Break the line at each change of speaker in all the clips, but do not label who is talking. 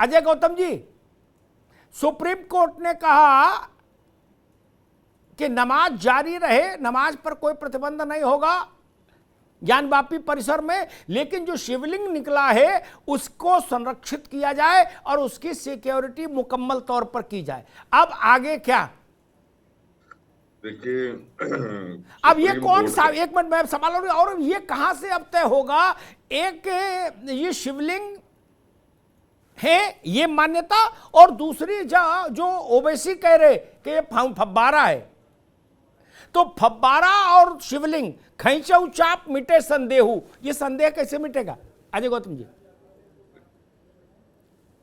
Ajay Gautam ji, supreme court ने कहा कि नमाज जारी रहे, नमाज पर कोई प्रतिबंध नहीं होगा ज्ञानवापी परिसर में, लेकिन जो शिवलिंग निकला है उसको संरक्षित किया जाए और उसकी सिक्योरिटी मुकम्मल तौर पर की जाए। अब आगे क्या?
देखिए,
अब ये कौन सा, एक मिनट में सवाल, और ये कहां से अब तय होगा? एक ये शिवलिंग है ये मान्यता, और दूसरी जो ओवैसी कह रहे कि ये फव्वारा है, तो फव्वारा और शिवलिंग खैचौ चाप मिटे संदेहु, ये संदेह कैसे मिटेगा अजय गौतम जी?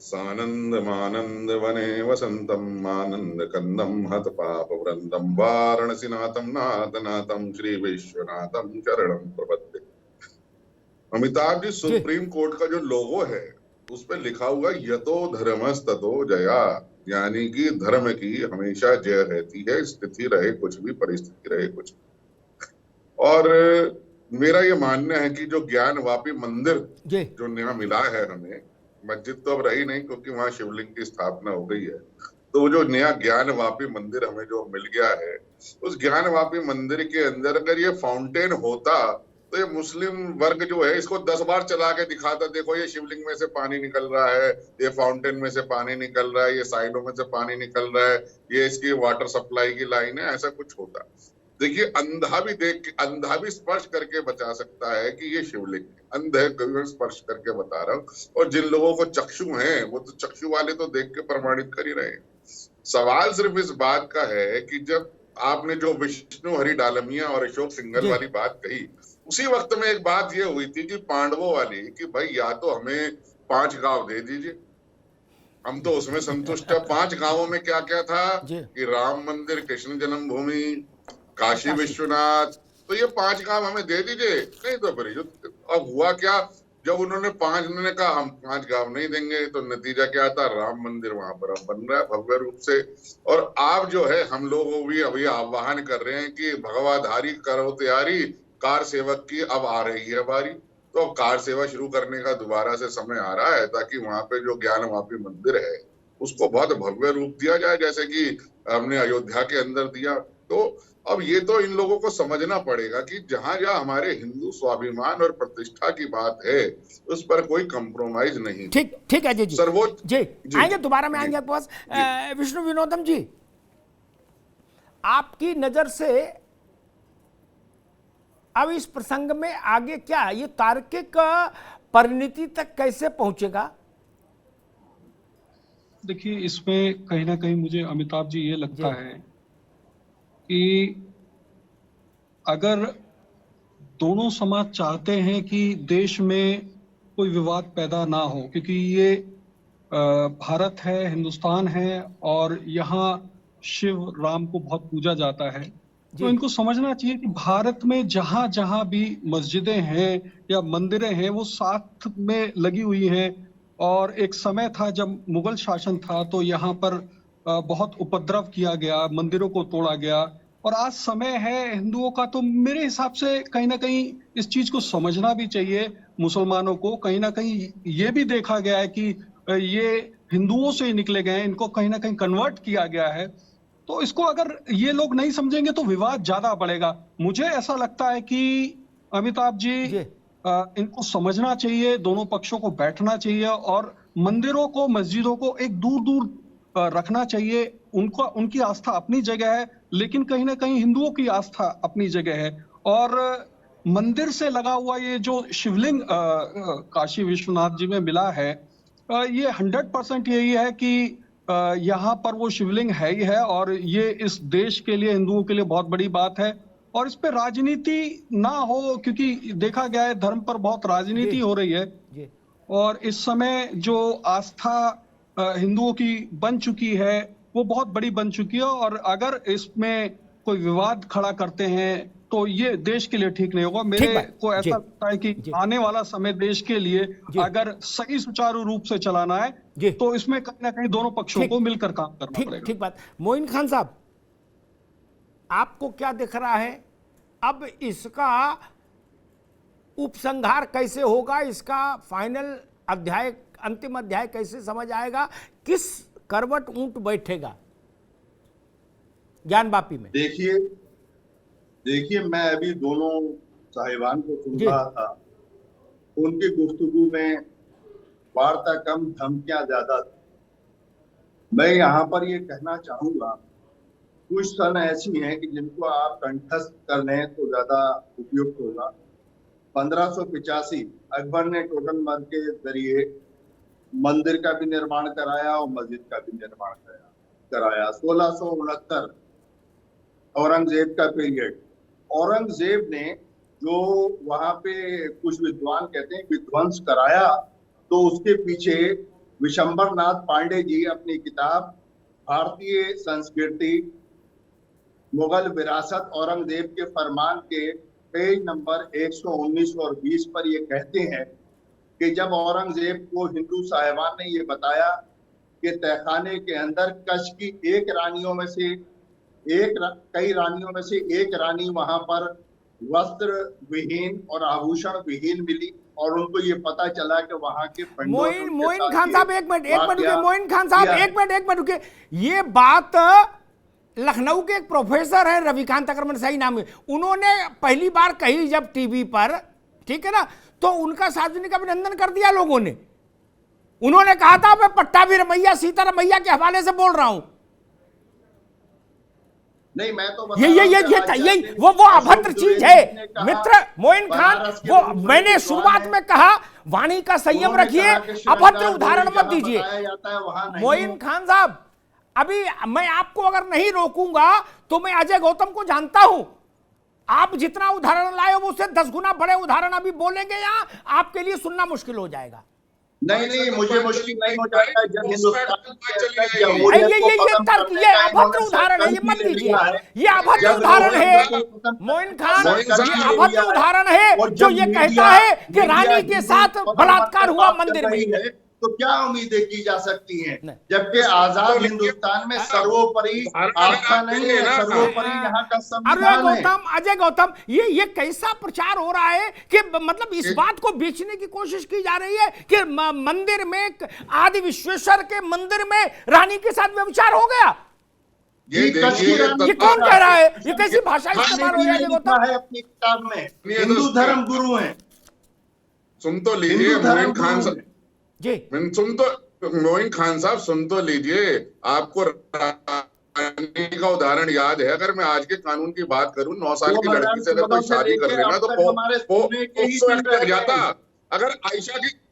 सानंद मानंद वने वसंतम आनंद कंदम हत पाप वृंदम वाराणसी नाथम नाथ नाथम श्री विश्वनाथम शरणम प्रपद्ये। अमिताभ जी, सुप्रीम कोर्ट का जो लोगो है उस पर लिखा हुआ यतो धर्मस्ततो जया, यानी कि धर्म की हमेशा जय रहती है, स्थिति रहे कुछ भी, परिस्थिति रहे कुछ भी। और मेरा ये मानना है कि जो ज्ञानवापी मंदिर जो नया मिला है हमें, मस्जिद तो अब रही नहीं क्योंकि वहां शिवलिंग की स्थापना हो गई है, तो वो जो नया ज्ञानवापी मंदिर हमें जो मिल गया है, उस ज्ञानवापी मंदिर के अंदर अगर ये फाउंटेन होता तो ये मुस्लिम वर्ग जो है इसको 10 बार चला के दिखाता, देखो ये शिवलिंग में से पानी निकल रहा है, ये फाउंटेन में से पानी निकल रहा है, ये साइडों में से पानी निकल रहा है, ये इसकी वाटर सप्लाई की लाइन है, ऐसा कुछ होता। देखिए, अंधा भी देख के, अंधा भी स्पर्श करके बता सकता है कि ये शिवलिंग है, अंधे को स्पर्श करके बता रहा हूँ। और जिन लोगों को चक्षु हैं वो तो चक्षु वाले तो देख के प्रमाणित कर ही रहे हैं। सवाल सिर्फ इस बात का है कि जब आपने जो विष्णु हरि डालमिया और अशोक सिंघल वाली बात कही, उसी वक्त में एक बात ये हुई थी कि पांडवों वाली, कि भाई या तो हमें 5 गांव दे दीजिए, हम तो उसमें संतुष्ट है। 5 गांवों में क्या क्या था कि राम मंदिर, कृष्ण जन्मभूमि, काशी विश्वनाथ, तो ये 5 गांव हमें दे दीजिए, नहीं तो फिर युद्ध। अब हुआ क्या, जब उन्होंने कहा हम 5 गांव नहीं देंगे, तो नतीजा क्या था, राम मंदिर वहां पर अब बन रहा है भव्य रूप से। और आप जो है, हम लोग भी अभी आह्वान कर रहे हैं कि भगवाधारी करो तैयारी, कार सेवक की अब आ रही है बारी। तो अब कार सेवा शुरू करने का दोबारा से समय आ रहा है, ताकि वहां पे जो ज्ञानवापी मंदिर है उसको बहुत भव्य रूप दिया जाए, जैसे कि हमने अयोध्या के अंदर दिया। तो अब ये तो इन लोगों को समझना पड़ेगा कि जहां जहां हमारे हिंदू स्वाभिमान और प्रतिष्ठा की बात है, उस पर कोई कंप्रोमाइज नहीं।
ठीक ठीक है जी,
सर्वोच्च
जी आएंगे, दोबारा में आएंगे आपके पास। विष्णु विनोदम जी, आपकी नजर से अब इस प्रसंग में आगे क्या, ये तार्किक परिणति तक कैसे पहुंचेगा?
देखिए, इसमें कहीं ना कहीं मुझे अमिताभ जी ये लगता है कि अगर दोनों समाज चाहते हैं कि देश में कोई विवाद पैदा ना हो, क्योंकि ये भारत है, हिंदुस्तान है, और यहाँ शिव राम को बहुत पूजा जाता है, तो इनको समझना चाहिए कि भारत में जहां जहां भी मस्जिदें हैं या मंदिरें हैं वो साथ में लगी हुई हैं। और एक समय था जब मुगल शासन था तो यहाँ पर बहुत उपद्रव किया गया, मंदिरों को तोड़ा गया। और आज समय है हिंदुओं का, तो मेरे हिसाब से कहीं ना कहीं इस चीज को समझना भी चाहिए मुसलमानों को। कहीं ना कहीं ये भी देखा गया है कि ये हिंदुओं से ही निकले गए हैं, इनको कहीं ना कहीं कन्वर्ट किया गया है। तो इसको अगर ये लोग नहीं समझेंगे तो विवाद ज्यादा बढ़ेगा। मुझे ऐसा लगता है कि अमिताभ जी इनको समझना चाहिए, दोनों पक्षों को बैठना चाहिए और मंदिरों को, मस्जिदों को एक दूर दूर रखना चाहिए। उनकी आस्था अपनी जगह है, लेकिन कहीं ना कहीं हिंदुओं की आस्था अपनी जगह है। और मंदिर से लगा हुआ ये जो शिवलिंग काशी विश्वनाथ जी में मिला है, ये 100% यही है कि यहाँ पर वो शिवलिंग है ही है, और ये इस देश के लिए, हिंदुओं के लिए बहुत बड़ी बात है। और इस पे राजनीति ना हो, क्योंकि देखा गया है धर्म पर बहुत राजनीति हो रही है। और इस समय जो आस्था हिंदुओं की बन चुकी है वो बहुत बड़ी बन चुकी है, और अगर इसमें कोई विवाद खड़ा करते हैं तो ये देश के लिए ठीक नहीं होगा। मेरे को ऐसा लगता है कि आने वाला समय देश के लिए अगर सही सुचारू रूप से चलाना है तो इसमें कहीं ना कहीं दोनों पक्षों को मिलकर काम करना पड़ेगा।
ठीक बात। मोइन खान साहब, आपको क्या दिख रहा है अब, इसका उपसंहार कैसे होगा, इसका फाइनल अध्याय अंतिम अध्याय कैसे समझ आएगा, किस करवट ऊंट बैठेगा ज्ञानवापी में?
देखिए मैं अभी दोनों साहिबान को सुन रहा था, उनकी गुफ्तगू में वार्ता कम धमकियां ज्यादा थी। मैं यहाँ पर ये कहना चाहूंगा, कुछ क्षण ऐसी हैं कि जिनको आप कंठस्थ कर लें तो ज्यादा उपयुक्त होगा। 1585 अकबर ने टोटल के जरिए मंदिर का भी निर्माण कराया और मस्जिद का भी निर्माण कराया। 1669 औरंगजेब का पीरियड, औरंगजेब ने जो वहां पे कुछ विद्वान कहते हैं विध्वंस कराया, तो उसके पीछे विशंबर नाथ पांडे जी अपनी किताब भारतीय संस्कृति मुगल विरासत औरंगजेब के फरमान के पेज नंबर 119 और 20 पर ये कहते हैं कि जब औरंगजेब को हिंदू साहिबान ने ये बताया कि तहखाने के अंदर कच्छ की कई रानियों में से एक रानी वहां पर वस्त्र विहीन और आभूषण विहीन मिली, और उनको ये पता चला कि वहां के
मोइन खान साहब एक मिनट रुके, मोइन खान साहब एक मिनट रुके। ये बात लखनऊ के एक प्रोफेसर है रविकांत अग्रवाल, सही नाम है, उन्होंने पहली बार कही जब टीवी पर, ठीक है ना, तो उनका सार्वजनिक अभिनंदन कर दिया लोगों ने। उन्होंने कहा था मैं पट्टाभी रमैया सीतारमैया के हवाले से बोल रहा हूं।
नहीं, मैं तो
ये वो अभद्र चीज है मित्र मोइन खान। वो मैंने शुरुआत में कहा वाणी का संयम रखिए, अभद्र उदाहरण मत दीजिए। मोइन खान साहब, अभी मैं आपको अगर नहीं रोकूंगा तो मैं अजय गौतम को जानता हूं। आप जितना उदाहरण लाए वो उससे 10 गुना बड़े उदाहरण अभी बोलेंगे, यहां आपके लिए सुनना मुश्किल हो जाएगा।
नहीं, मुझे मुश्किल नहीं हो जाएगा जब
ये अभद्र उदाहरण है, ये मत दीजिए, ये अभद्र उदाहरण है मोइन खान, ये अभद्र उदाहरण है जो ये कहता है कि रानी के साथ बलात्कार हुआ मंदिर में।
तो क्या उम्मीदें की जा सकती हैं, जबकि आजाद हिंदुस्तान में सर्वोपरि आस्था नहीं है, सर्वोपरि यहाँ का संविधान है।
अजय गौतम, ये कैसा प्रचार हो रहा है कि मतलब इस बात को बेचने की कोशिश की जा रही है कि मंदिर में, आदि विश्वेश्वर के मंदिर में रानी के साथ व्यभिचार हो गया। ये कौन कह रहा है? ये कैसी भाषा इस्तेमाल हो रही है?
अपनी किताब में हिंदू धर्म गुरु है।
सुन तो लीजिए मोइन खान साहब
जी,
मोइन खान साहब सुन तो लीजिए। आपको रानी का उदाहरण याद है? अगर मैं आज के कानून की बात करूं, 9 साल की लड़की से अगर कोई शादी कर लेना तो पोक्सो एक्ट लग जाता। अगर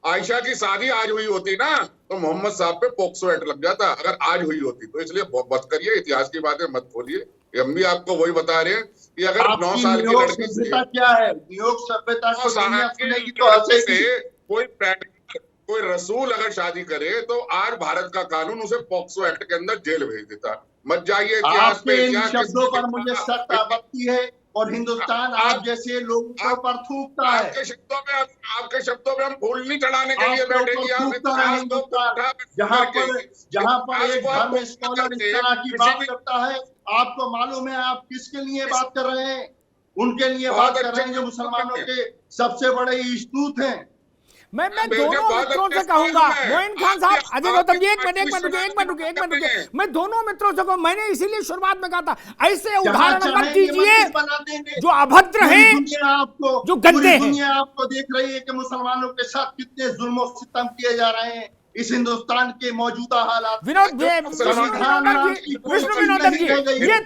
आयशा की शादी आज हुई होती ना तो मोहम्मद साहब पे पोक्सो एक्ट लग जाता, अगर आज हुई होती तो। इसलिए मत करिए, इतिहास की बातें मत खोलिए। हम भी आपको वही बता रहे हैं कि अगर 9 साल की लड़की से
क्या है, नियोग सभ्यता
कोई रसूल अगर शादी करे तो आज भारत का कानून उसे पॉक्सो एक्ट के अंदर जेल भेज देता। मत जाइए इतिहास पे।
इन शब्दों पर मुझे सख्त आपत्ति है और हिंदुस्तान आप जैसे लोगों पर थूकता है।
आपके शब्दों में हम फूल नहीं चढ़ाने के लिए बैठे।
जहाँ पर एक धर्म स्कॉलर इस तरह की बात करता है, आपको मालूम है आप किसके लिए बात कर रहे हैं? उनके लिए बात कर रहे हैं जो मुसलमानों के सबसे बड़े स्तूत हैं।
मैं दोनों मित्रों से कहूंगा, मोइन खान साहब, अजय गौतम जी, एक मिनट रुके। मैं दोनों मित्रों से कहूँ, मैंने इसीलिए शुरुआत में कहा था ऐसे उदाहरण मत दीजिए जो अभद्र हैं, जो गंदे हैं।
दुनिया आपको देख रही है कि मुसलमानों के साथ कितने जुल्म सितम किए जा रहे हैं इस हिंदुस्तान के मौजूदा हालात।
विष्णु विनोदन जी, ये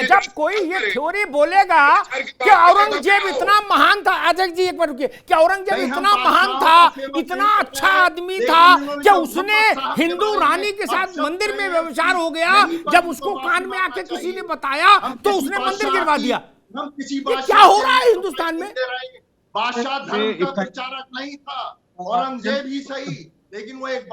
जब कोई ये थ्योरी बोलेगा कि औरंगजेब इतना महान था, अजय जी एक बार रुकिए, कि औरंगजेब इतना महान था, इतना अच्छा आदमी था कि उसने हिंदू रानी के साथ मंदिर में व्यभिचार हो गया, जब उसको कान में आके किसी ने बताया तो उसने मंदिर गिरवा दिया। क्या हो रहा है हिंदुस्तान में?
बादशाह धर्म का प्रचारक नहीं था, औरंगजेब ही सही, लेकिन वो एक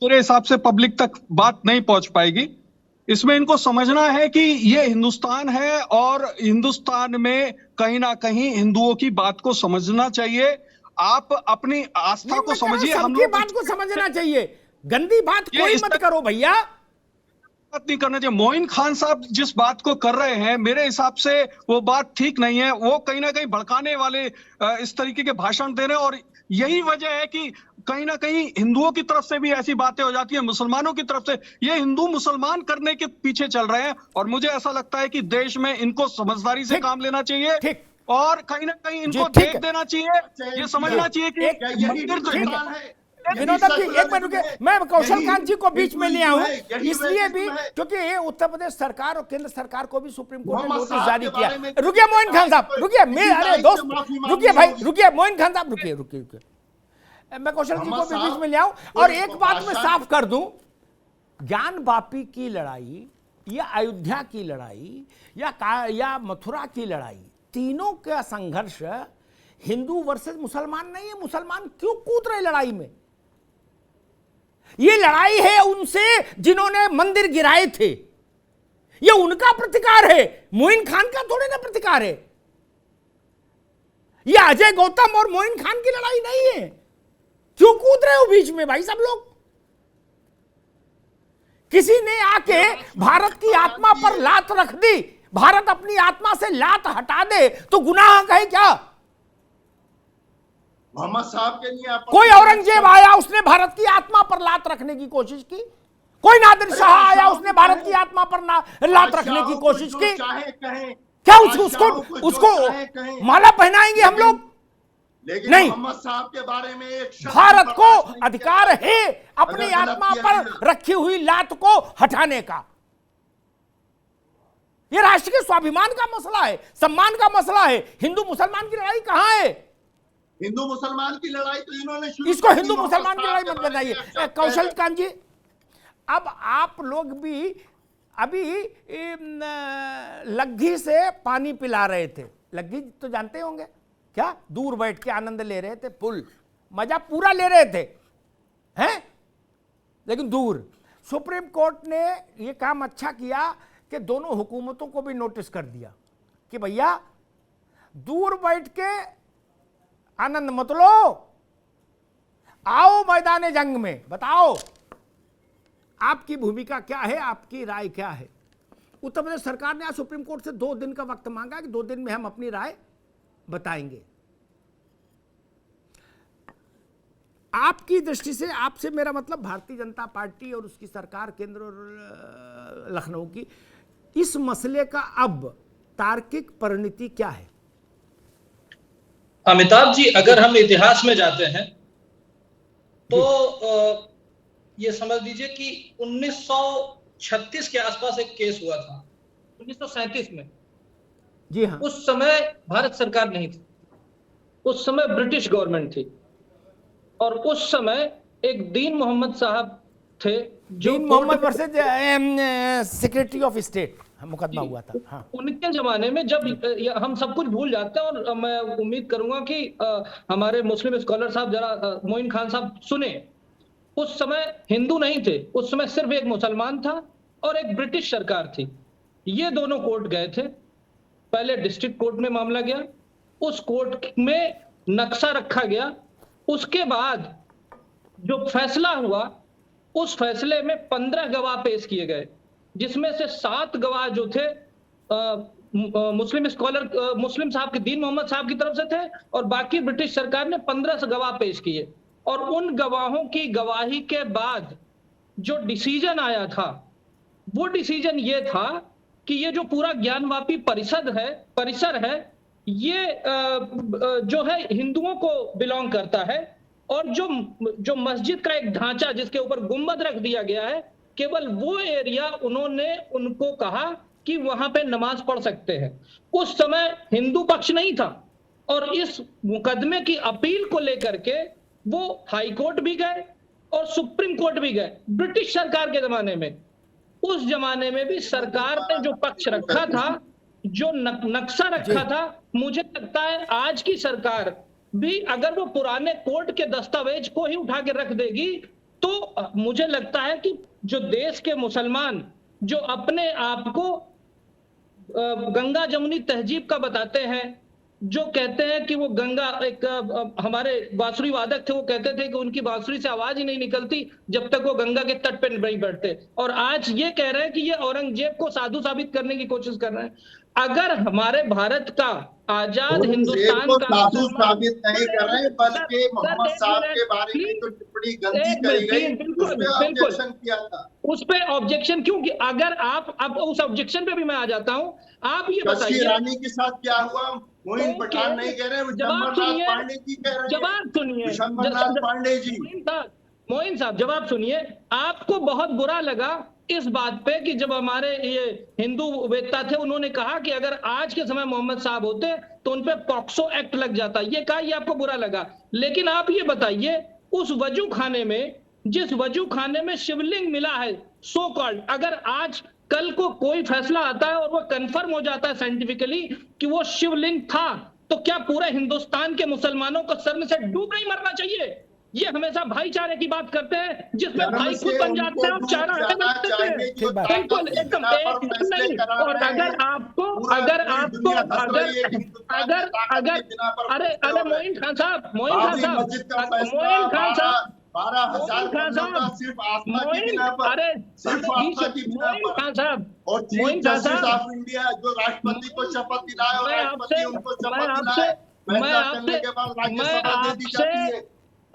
मेरे हिसाब से पब्लिक तक बात नहीं पहुंच पाएगी। इसमें इनको समझना है कि ये हिंदुस्तान है और हिंदुस्तान में कहीं ना कहीं हिंदुओं की बात को समझना चाहिए। आप अपनी आस्था को समझिए, हम लोग
बात को समझना चाहिए। गंदी बात कोई मत करो भैया।
बात नहीं करना चाहिए। मोइन खान साहब जिस बात को कर रहे हैं, मेरे हिसाब से वो बात ठीक नहीं है। वो कहीं ना कहीं भड़काने वाले इस तरीके के भाषण दे रहे हैं, और यही वजह है कि कहीं ना कहीं हिंदुओं की तरफ से भी ऐसी बातें हो जाती है, मुसलमानों की तरफ से। ये हिंदू मुसलमान करने के पीछे चल रहे हैं, और मुझे ऐसा लगता है कि देश में इनको समझदारी से काम लेना चाहिए,
ठीक।
और कहीं ना कहीं इनको
ठीक
देख
है।
देना चाहिए। ये समझना चाहिए कि मंदिर जो है।
विनोदन जी एक मिनट रुके, मैं कौशल कांत जी को बीच में ले आऊं, इसलिए भी क्योंकि ये उत्तर प्रदेश सरकार और केंद्र सरकार को भी सुप्रीम कोर्ट ने नोटिस जारी किया। रुकिए मोइन खान साहब, रुकिए, मैं अरे दोस्त रुकिए भाई, रुकिए मोइन खान साहब, रुकिए रुकिए रुकिए, मैं कौशल जी को भी बीच में ले आऊं और एक बात मैं साफ कर दूं, ज्ञान वापी की लड़ाई या अयोध्या की लड़ाई या मथुरा की लड़ाई, तीनों का संघर्ष हिंदू वर्सेस मुसलमान नहीं है। मुसलमान क्यों कूद रहे लड़ाई में? ये लड़ाई है उनसे जिन्होंने मंदिर गिराए थे, ये उनका प्रतिकार है, मोइन खान का थोड़े ना प्रतिकार है। ये अजय गौतम और मोइन खान की लड़ाई नहीं है। क्यों कूद रहे हो बीच में भाई सब लोग? किसी ने आके भारत की आत्मा पर लात रख दी, भारत अपनी आत्मा से लात हटा दे तो गुनाह है क्या?
मोहम्मद साहब के लिए
कोई औरंगजेब आया, उसने भारत की आत्मा पर लात रखने की कोशिश की। कोई नादिर शाह आया, उसने भारत की आत्मा पर लात रखने की कोशिश की। क्या उसको माला पहनाएंगे हम लोग?
लेकिन
नहीं,
मोहम्मद साहब के बारे में एक
भारत को अधिकार है अपनी आत्मा पर रखी हुई लात को हटाने का। यह राष्ट्र के स्वाभिमान का मसला है, सम्मान का मसला है। हिंदू मुसलमान की लड़ाई कहां है?
हिंदू मुसलमान की लड़ाई तो इन्होंने शुरू
इसको हिंदू मुसलमान की लड़ाई मत बताइए। कौशल कांत जी, अब आप लोग भी अभी लग्घी से पानी पिला रहे थे। लग्घी तो जानते होंगे क्या? दूर बैठ के आनंद ले रहे थे, फुल मजा पूरा ले रहे थे, हैं? लेकिन दूर। सुप्रीम कोर्ट ने यह काम अच्छा किया कि दोनों हुकूमतों को भी नोटिस कर दिया कि भैया दूर बैठ के आनंद मत लो, आओ मैदान जंग में, बताओ आपकी भूमिका क्या है, आपकी राय क्या है। उत्तर प्रदेश सरकार ने आज सुप्रीम कोर्ट से 2 दिन का वक्त मांगा कि 2 दिन में हम अपनी राय बताएंगे। आपकी दृष्टि से, आपसे मेरा मतलब भारतीय जनता पार्टी और उसकी सरकार केंद्र और लखनऊ की, इस मसले का अब तार्किक परिणति क्या है?
अमिताभ जी, अगर हम इतिहास में जाते हैं तो ये समझ लीजिए कि 1936 के आसपास एक केस हुआ था, 1937 में।
जी हाँ।
उस समय भारत सरकार नहीं थी, उस समय ब्रिटिश गवर्नमेंट थी, और उस समय एक दीन मोहम्मद साहब थे, जो
Din Mohammad versus secretary of state मुकदमा हुआ था। हाँ।
उनके जमाने में जब हम सब कुछ भूल जाते हैं, और मैं उम्मीद करूंगा कि हमारे मुस्लिम स्कॉलर साहब जरा मोइन खान साहब सुने। उस समय हिंदू नहीं थे, उस समय सिर्फ एक मुसलमान था और एक ब्रिटिश सरकार थी। ये दोनों कोर्ट गए थे। पहले डिस्ट्रिक्ट कोर्ट में मामला गया, उस कोर्ट में नक्शा रखा गया। उसके बाद जो फैसला हुआ, उस फैसले में 15 गवाह पेश किए गए, जिसमें से 7 गवाह जो थे मुस्लिम स्कॉलर मुस्लिम साहब के, दीन मोहम्मद साहब की तरफ से थे, और बाकी ब्रिटिश सरकार ने 15 गवाह पेश किए। और उन गवाहों की गवाही के बाद जो डिसीजन आया था, वो डिसीजन ये था कि ये जो पूरा ज्ञानवापी परिसर है, ये जो है हिंदुओं को बिलोंग करता है, और जो मस्जिद का एक ढांचा जिसके ऊपर गुंबद रख दिया गया है, केवल वो एरिया उन्होंने उनको कहा कि वहां पे नमाज पढ़ सकते हैं। उस समय हिंदू पक्ष नहीं था, और इस मुकदमे की अपील को लेकर के वो हाई कोर्ट भी गए और सुप्रीम कोर्ट भी गए, ब्रिटिश सरकार के जमाने में। उस जमाने में भी सरकार ने जो पक्ष रखा था, जो नक्शा रखा था, मुझे लगता है आज की सरकार भी अगर वो पुराने कोर्ट के दस्तावेज को ही उठा के रख देगी, तो मुझे लगता है कि जो देश के मुसलमान जो अपने आप को गंगा जमुनी तहजीब का बताते हैं, जो कहते हैं कि वो गंगा एक हमारे बांसुरी वादक थे, वो कहते थे कि उनकी बांसुरी से आवाज ही नहीं निकलती जब तक वो गंगा के तट पे नहीं बैठते, और आज ये कह रहे हैं कि ये औरंगजेब को साधु साबित करने की कोशिश कर रहे हैं। अगर हमारे भारत का आजाद हिंदुस्तान का
साधु साबित नहीं कर रहे, बल्कि मोहम्मद साहब के बारे में तो टिप्पणी गंदी करी गई, उसमें ऑब्जेक्शन किया था।
उस पे ऑब्जेक्शन क्यों? कि अगर आप अब उस ऑब्जेक्शन पे भी मैं आ जाता हूं, आप ये
कश्मीर
बताइए
रानी के साथ क्या हुआ? मोइन पठान नहीं कह रहे, विशंबरनाथ पांडे जी कह रहे हैं।
जवाब सुनिए
विशंबरनाथ पांडे जी।
मोइन साहब जवाब सुनिए। आपको बहुत बुरा लगा इस बात पे कि जब हमारे ये हिंदू वेत्ता थे उन्होंने कहा कि अगर आज के समय मोहम्मद साहब होते तो उन पे पॉक्सो एक्ट लग जाता, ये कहा, ये आपको बुरा लगा। लेकिन आप ये बताइए, उस वजू खाने में, जिस वजू खाने में शिवलिंग मिला है सो कॉल्ड, अगर आज कल को कोई फैसला आता है और वो कंफर्म हो जाता है साइंटिफिकली कि वो शिवलिंग था, तो क्या पूरे हिंदुस्तान के मुसलमानों को सर में से डूब नहीं मरना चाहिए? ये हमेशा भाईचारे की बात करते हैं, जिसमें भाई खुद बन जाते हैं और चारा बिल्कुल एकदम नहीं। और अगर आपको अरे मोइन खान साहब, मोइन खान साहब
12,000 का सिर्फ आस्था की बिना पर,
अरे
सिर्फ आस्था की बिना पर, और चीफ जस्टिस ऑफ इंडिया जो राष्ट्रपति को शपथ दिलाए और राष्ट्रपति उनको शपथ दिलाए, फैसला करने के बाद राज्यसभा दे दी जाती है।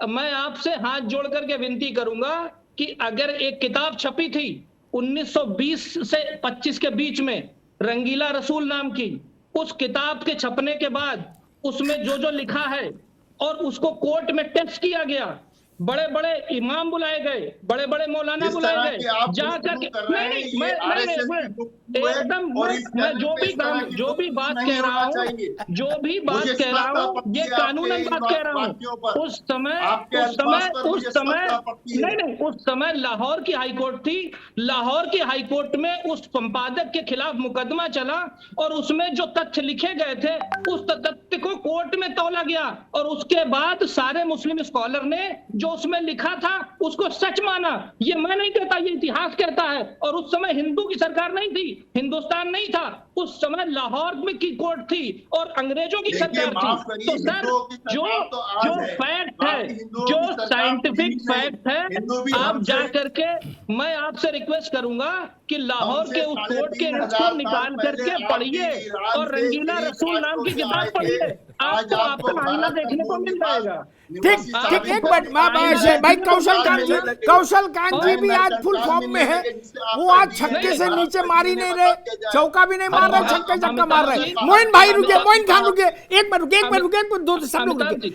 मैं आपसे हाथ जोड़ करके विनती करूंगा कि अगर एक किताब छपी थी 1920 से 25 के बीच में, रंगीला रसूल नाम की, उस किताब के छपने के बाद उसमें जो लिखा है और उसको कोर्ट में टेस्ट किया गया, बड़े बड़े इमाम बुलाए गए, बड़े बड़े मौलाना बुलाए गए, जाकर के नहीं मैं एकदम मैं जो भी बात कह रहा हूँ ये कानूनन बात कह रहा हूँ। उस समय लाहौर की हाईकोर्ट थी, लाहौर की हाईकोर्ट में उस संपादक के खिलाफ मुकदमा चला और उसमें जो तथ्य लिखे गए थे उस तथ्य को कोर्ट में तौला गया और उसके बाद सारे मुस्लिम स्कॉलर ने जो उसमें लिखा था उसको सच माना। ये मैं नहीं कहता, ये इतिहास कहता है। और उस समय हिंदू की सरकार नहीं थी, हिंदुस्तान नहीं था, उस समय लाहौर में की कोर्ट थी और अंग्रेजों की सरकार थी। तो सर जो फैक्ट है, जो साइंटिफिक फैक्ट है, आप जा करके, मैं आपसे रिक्वेस्ट करूंगा कि लाहौर के उस कोर्ट के एक्ट को निकाल करके पढ़िए और रंगीला रसूल नाम की किताब पढ़िए, आपको आपका आईना देखने को मिल जाएगा।
ठीक, एक मिनट भाई कौशल कांत जी भी आज फुल फॉर्म में है। वो आज छक्के से नीचे मार ही नहीं रहे, चौका भी नहीं मार रहे, छक्के चक्का मार रहे। मोइन भाई रुकिए, मोइन खान रुकिए, एक मिनट रुकिए, दो सब लोग रुकिए।